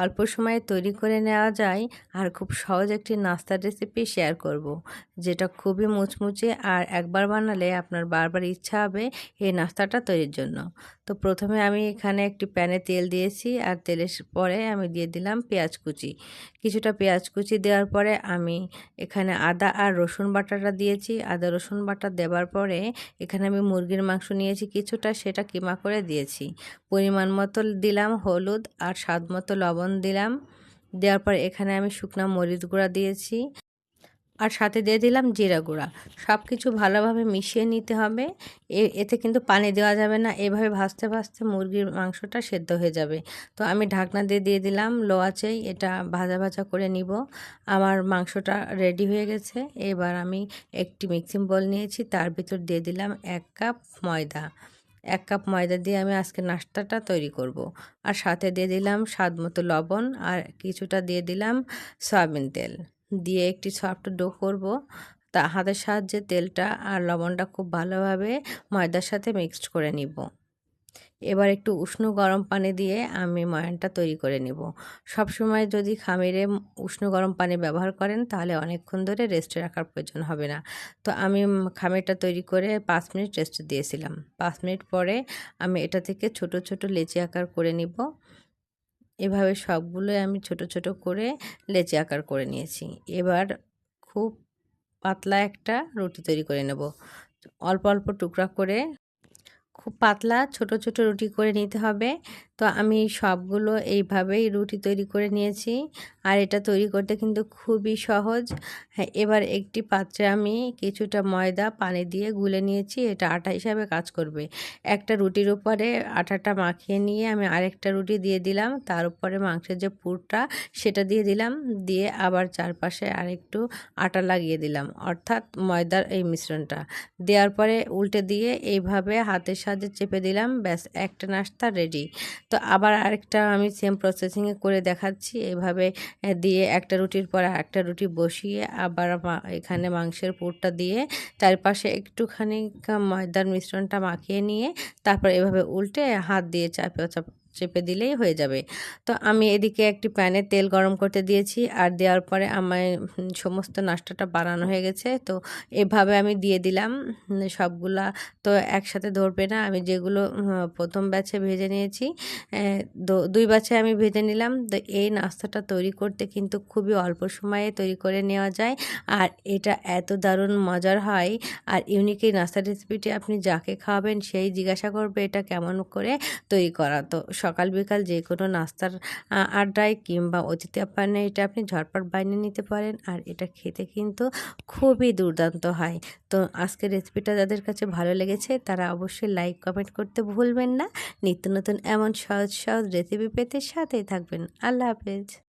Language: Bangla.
অল্প সময়ে তৈরি করে নেওয়া যায় আর খুব সহজ একটি নাস্তার রেসিপি শেয়ার করব, যেটা খুবই মুচমুচে আর একবার বানালে আপনার বারবার ইচ্ছা হবে এই নাস্তাটা তৈরির জন্য। তো প্রথমে আমি এখানে একটি প্যানে তেল দিয়েছি আর তেলের পরে আমি দিয়ে দিলাম পেঁয়াজ কুচি। কিছুটা পেঁয়াজ কুচি দেওয়ার পরে আমি এখানে আদা আর রসুন বাটাটা দিয়েছি। আদা রসুন বাটা দেওয়ার পরে এখানে আমি মুরগির মাংস নিয়েছি কিছুটা, সেটা কিমা করে দিয়েছি। পরিমাণ মতো দিলাম হলুদ আর স্বাদ মতো লবণ দিলাম। দেওয়ার পর এখানে আমি শুকনো মরিচ গুঁড়া দিয়েছি আর সাথে দিয়ে দিলাম জিরা গুঁড়া। সব কিছু ভালোভাবে মিশিয়ে নিতে হবে। এতে কিন্তু পানি দেওয়া যাবে না। এভাবে ভাজতে ভাজতে মুরগির মাংসটা সেদ্ধ হয়ে যাবে। তো আমি ঢাকনা দিয়ে দিলাম লো আঁচেই, এটা ভাজা ভাজা করে নিব। আমার মাংসটা রেডি হয়ে গেছে। এবার আমি একটি মিক্সিং বোল নিয়েছি, তার ভিতর দিয়ে দিলাম 1 কাপ ময়দা। 1 কাপ ময়দা দিয়ে আমি আজকে নাস্তাটা তৈরি করব। আর সাথে দিয়ে দিলাম স্বাদ মতো লবণ আর কিছুটা দিয়ে দিলাম সয়াবিন তেল। দিয়ে একটি সফট ডো করব। তা হাতের সাহায্যে তেলটা আর লবণটা খুব ভালোভাবে ময়দার সাথে মিক্সড করে নিব। এবার একটু উষ্ণ গরম পানি দিয়ে আমি ময়ানটা তৈরি করে নিব। সবসময় যদি খামিরে উষ্ণ গরম পানি ব্যবহার করেন তাহলে অনেকক্ষণ ধরে রেস্টে রাখার প্রয়োজন হবে না। তো আমি খামিরটা তৈরি করে 5 মিনিট রেস্টে দিয়েছিলাম। 5 মিনিট পরে আমি এটা থেকে ছোট ছোট লেচি আকার করে নিব। এভাবে সবগুলোই আমি ছোট ছোট করে লেচি আকার করে নিয়েছি। এবার খুব পাতলা একটা রুটি তৈরি করে নেব। অল্প অল্প টুকরা করে খুব পাতলা ছোট ছোট রুটি করে নিতে হবে। তো আমি সবগুলো এইভাবেই রুটি তৈরি করে নিয়েছি। আর এটা তৈরি করতে কিন্তু খুবই সহজ। হ্যাঁ, এবার একটি পাত্রে আমি কিছুটা ময়দা পানি দিয়ে গুলে নিয়েছি, এটা আটা হিসাবে কাজ করবে। একটা রুটির উপরে আটাটা মাখিয়ে নিয়ে আমি আরেকটা রুটি দিয়ে দিলাম, তার উপরে মাংসের যে পুরটা সেটা দিয়ে দিলাম, দিয়ে আবার চারপাশে আরেকটু আটা লাগিয়ে দিলাম, অর্থাৎ ময়দার এই মিশ্রণটা দেওয়ার পরে উল্টে দিয়ে এইভাবে হাতের সাহায্যে চেপে দিলাম। ব্যাস, একটা নাস্তা রেডি। তো আবার আরেকটা আমি সেম প্রসেসিংয়ে করে দেখাচ্ছি। এভাবে দিয়ে একটা রুটির পর আরেকটা রুটি বসিয়ে আবার এখানে মাংসের পুরটা দিয়ে চারপাশে একটুখানি ময়দার মিশ্রণটা মাখিয়ে নিয়ে তারপর এভাবে উল্টে হাত দিয়ে চেপে দিলেই হয়ে যাবে। তো আমি এদিকে একটি প্যানে তেল গরম করতে দিয়েছি আর দেওয়ার পরে আমার সমস্ত নাস্তাটা বানানো হয়ে গেছে। তো এভাবে আমি দিয়ে দিলাম সবগুলা। তো একসাথে ধরবে না। আমি যেগুলো প্রথম ব্যাচে ভেজে নিয়েছি, 2 ব্যাচে আমি ভেজে নিলাম। তো এই নাস্তাটা তৈরি করতে কিন্তু খুবই অল্প সময়ে তৈরি করে নেওয়া যায় আর এটা এত দারুণ মজার হয়। আর ইউনিক এই নাস্তার রেসিপিটি আপনি যাকে খাওয়াবেন সেই জিজ্ঞাসা করবে এটা কেমন করে তৈরি করা। তো সকাল বিকাল যে কোনো নাস্তার আড্ডায় কিংবা অতিথি আপ্যায়নে এটা আপনি ঝটপট বানিয়ে নিতে পারেন আর এটা খেতে কিন্তু খুবই দুর্দান্ত হয়। তো আজকের রেসিপিটা যাদের কাছে ভালো লেগেছে তারা অবশ্যই লাইক কমেন্ট করতে ভুলবেন না। নিত্য নতুন এমন সহজ সহজ রেসিপি পেতে সাথেই থাকবেন। আল্লাহ হাফেজ।